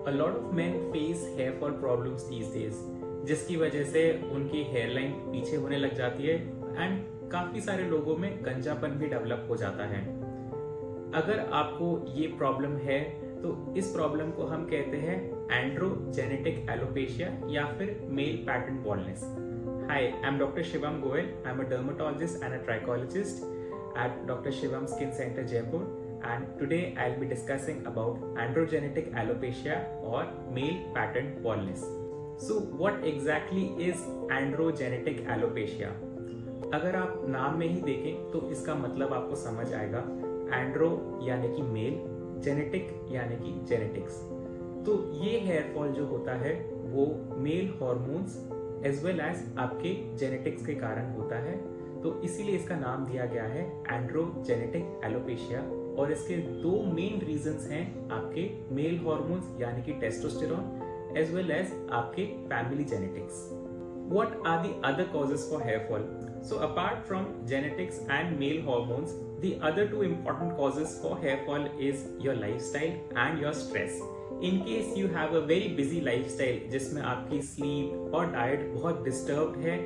A lot of men face hair fall problems these days, जिसकी वजह से उनकी हेयर लाइन पीछे होने लग जाती है एंड काफी सारे लोगों में गंजापन भी डेवलप हो जाता है। अगर आपको ये प्रॉब्लम है तो इस प्रॉब्लम को हम कहते हैं एंड्रोजेनेटिक एलोपेशिया या फिर male pattern baldness. Hi, I am doctor Shivam Goyal. I am a dermatologist and a trichologist at Dr. Shivam Skin Center, Jaipur, and today I'll be discussing about androgenetic alopecia or male pattern baldness. So what exactly is androgenetic alopecia? अगर आप नाम में ही देखें तो इसका मतलब आपको समझ आएगा। एंड्रो यानी कि मेल, जेनेटिक यानी कि जेनेटिक्स। तो ये हेयर फॉल जो होता है वो male hormones as well as आपके जेनेटिक्स के कारण होता है। तो इसीलिए इसका नाम दिया गया है एंड्रोजेनेटिक एलोपेशिया। और इसके दो मेन रीजंस हैं, आपके मेल हॉर्मोन्स यानी कि टेस्टोस्टेरोन एज वेल एज आपके family genetics. What are the other causes for hair fall? So apart from genetics and male hormones, the other two important causes for hair fall is your lifestyle and your stress. In case you have a very busy lifestyle जिसमें आपकी sleep और diet बहुत disturbed है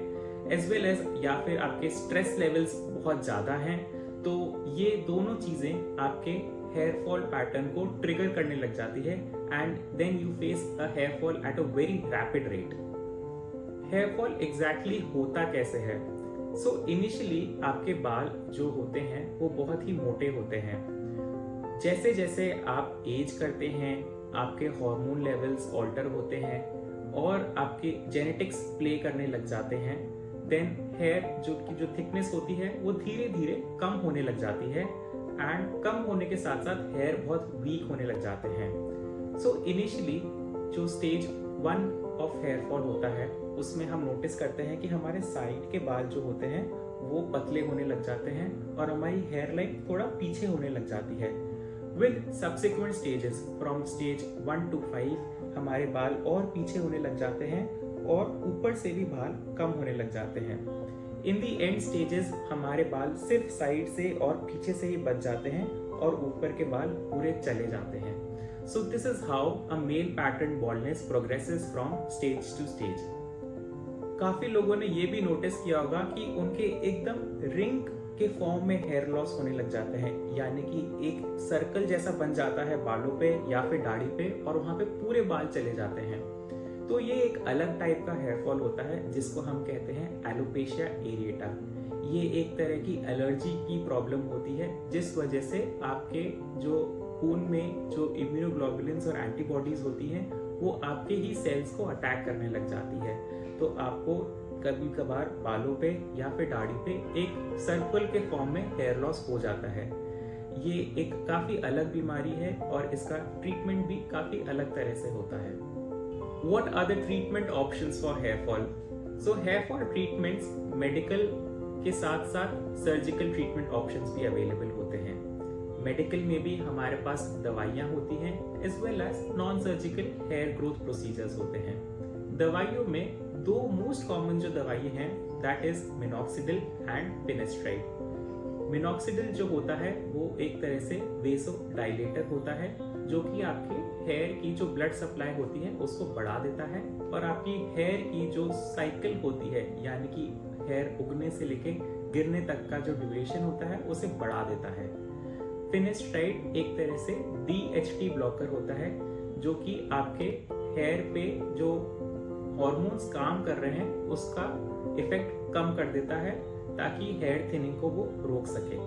as well as या फिर आपके stress levels बहुत ज़्यादा हैं, तो ये दोनों चीज़ें आपके हेयर फॉल पैटर्न को ट्रिगर करने लग जाती है and then you face a hair fall at a very rapid rate. Hair fall exactly होता कैसे है? सो इनिशियली आपके बाल जो होते हैं वो बहुत ही मोटे होते हैं। जैसे जैसे आप एज करते हैं आपके हार्मोन लेवल्स ऑल्टर होते हैं और आपके जेनेटिक्स प्ले करने लग जाते हैं। देन हेयर जो थिकनेस होती है वो धीरे धीरे कम होने लग जाती है एंड कम होने के साथ साथ हेयर बहुत वीक होने लग जाते हैं। सो इनिशियली जो स्टेज 1 ऑफ हेयर फॉल होता है उसमें हम नोटिस करते हैं कि हमारे साइड के बाल जो होते हैं वो पतले होने लग जाते हैं और हमारी हेयर लाइन थोड़ा पीछे होने लग जाती है। With subsequent stages from stage 1 to 5 हमारे बाल और पीछे होने लग जाते हैं और ऊपर से भी बाल कम होने लग जाते हैं। इन दी एंड स्टेजेस हमारे बाल सिर्फ साइड से और पीछे से ही बच जाते हैं और ऊपर के बाल पूरे चले जाते हैं। So this is how a male pattern baldness progresses from stage to stage. काफी लोगों ने ये भी नोटिस किया होगा कि उनके एकदम रिंग के फॉर्म में हेयर लॉस होने लग जाते हैं, यानी कि एक सर्कल जैसा बन जाता है बालों पे या फिर दाढ़ी पे और वहां पे पूरे बाल चले जाते हैं। तो ये एक अलग टाइप का हेयर फॉल होता है जिसको हम कहते हैं एलोपेशिया एरिएटा। ये एक तरह की एलर्जी की प्रॉब्लम होती है जिस वजह से आपके जो खून में जो इम्यूनोग्लोबुलिन्स और एंटीबॉडीज होती हैं वो आपके ही सेल्स को अटैक करने लग जाती है। तो आपको कभी कभार बालों पे या फिर दाढ़ी पे एक सर्कल के फॉर्म में हेयर लॉस हो जाता है। ये एक काफी अलग बीमारी है और इसका ट्रीटमेंट भी काफी अलग तरह से होता है। What are the treatment options for hair fall? So hair fall treatments medical के साथ साथ सर्जिकल ट्रीटमेंट ऑप्शंस भी अवेलेबल होते हैं। मेडिकल में भी हमारे पास दवाइयाँ होती हैं as well as non surgical hair growth procedures होते हैं। दवाइयों में दो मोस्ट कॉमन जो दवाई हैं that is minoxidil and finasteride. Minoxidil जो होता है वो एक तरह से वेसोडाइलेटर होता है जो कि आपके हेयर की जो ब्लड सप्लाई होती है उसको बढ़ा देता है और आपकी हेयर की जो साइकिल होती है यानी कि हेयर उगने से लेके गिरने तक का जो ड्यूरेशन होता है उसे बढ़ा देता है। फिनेस्ट्राइड एक तरह से DHT ब्लॉकर होता है जो कि आपके हेयर पे जो हॉर्मोन्स काम कर रहे हैं उसका इफेक्ट कम कर देता है ताकि हेयर थिनिंग को वो रोक सके।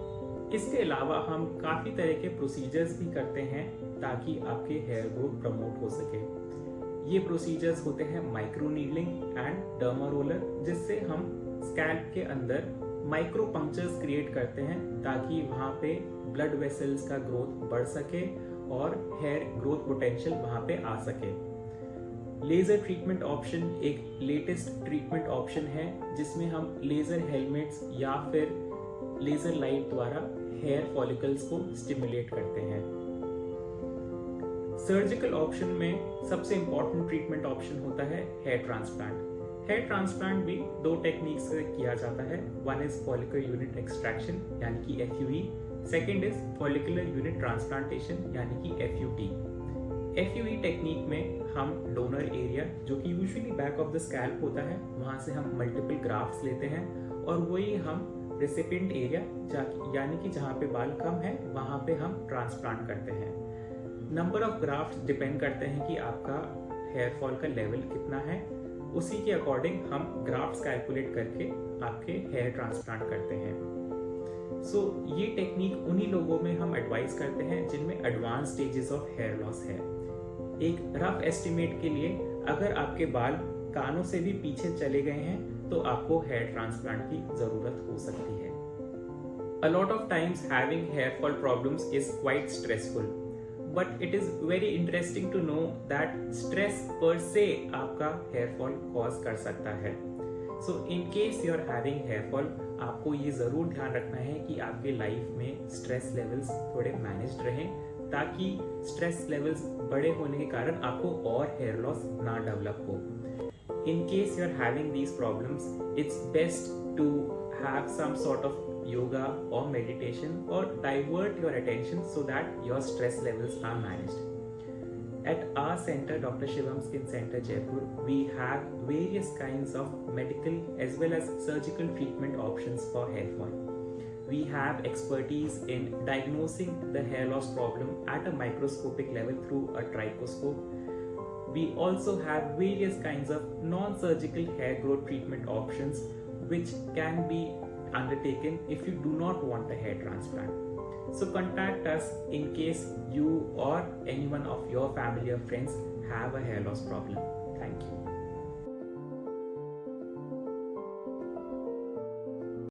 इसके अलावा हम काफी तरह के प्रोसीजर्स भी करते हैं ताकि आपके हेयर ग्रोथ प्रमोट हो सके। ये प्रोसीजर्स होते हैं micro needling and derma roller, जिससे हम स्कैल्प के अंदर माइक्रो पंक्चर्स क्रिएट करते हैं ताकि वहाँ पे ब्लड वेसल्स का ग्रोथ बढ़ सके और हेयर ग्रोथ पोटेंशियल वहाँ पे आ सके। लेजर ट्रीटमेंट ऑप्शन एक लेटेस्ट ट्रीटमेंट ऑप्शन है जिसमें हम लेजर हेलमेट्स या फिर लेजर लाइट द्वारा हेयर फॉलिकल्स को स्टिमुलेट करते हैं। सर्जिकल ऑप्शन में सबसे इंपॉर्टेंट ट्रीटमेंट ऑप्शन होता है हेयर ट्रांसप्लांट। हेयर ट्रांसप्लांट भी दो टेक्निक से किया जाता है। One is follicle unit extraction यानी कि FUE, second is follicular unit transplantation यानी कि FUT। FUE टेक्निक में हम डोनर एरिया, जो कि usually back of the scalp होता है, वहाँ से हम मल्टीपल ग्राफ्ट्स लेते हैं और वही हम रेसिपिएंट एरिया, यानी कि जहाँ पे बाल कम है, वहाँ पे हम ट्रांसप्लांट करते हैं। नंबर ऑफ ग्राफ्ट्स डिपेंड करते हैं कि आपका हेयर फॉल का लेवल कितना है, उसी के अकॉर्डिंग हम ग्राफ्ट्स कैलकुलेट करके आपके हेयर ट्रांसप्लांट करते हैं। ये टेक्निक उन्हीं लोगों में हम एडवाइस करते हैं जिनमें advance stages of hair loss है। एक रफ एस्टिमेट के लिए, अगर आपके बाल कानों से भी पीछे चले गए हैं तो आपको हेयर ट्रांसप्लांट की जरूरत हो सकती है। A lot of times having hair fall problems is quite stressful, but it is very interesting to know that stress per se आपका hair fall cause कर सकता है। So in case you are having hair fall, आपको ये ज़रूर ध्यान रखना है कि आपके लाइफ में स्ट्रेस लेवल्स थोड़े मैनेज्ड रहें, ताकि स्ट्रेस लेवल्स बड़े होने के कारण आपको और हेयर लॉस ना डेवलप हो। In case you are having these problems, it's best to have some sort of yoga or meditation or divert your attention so that your stress levels are managed. At our center, Dr. Shivam Skin Center, Jaipur, we have various kinds of medical as well as surgical treatment options for hair fall. We have expertise in diagnosing the hair loss problem at a microscopic level through a trichoscope. We also have various kinds of non-surgical hair growth treatment options which can be undertaken if you do not want a hair transplant. So contact us in case you or anyone of your family or friends have a hair loss problem. Thank you.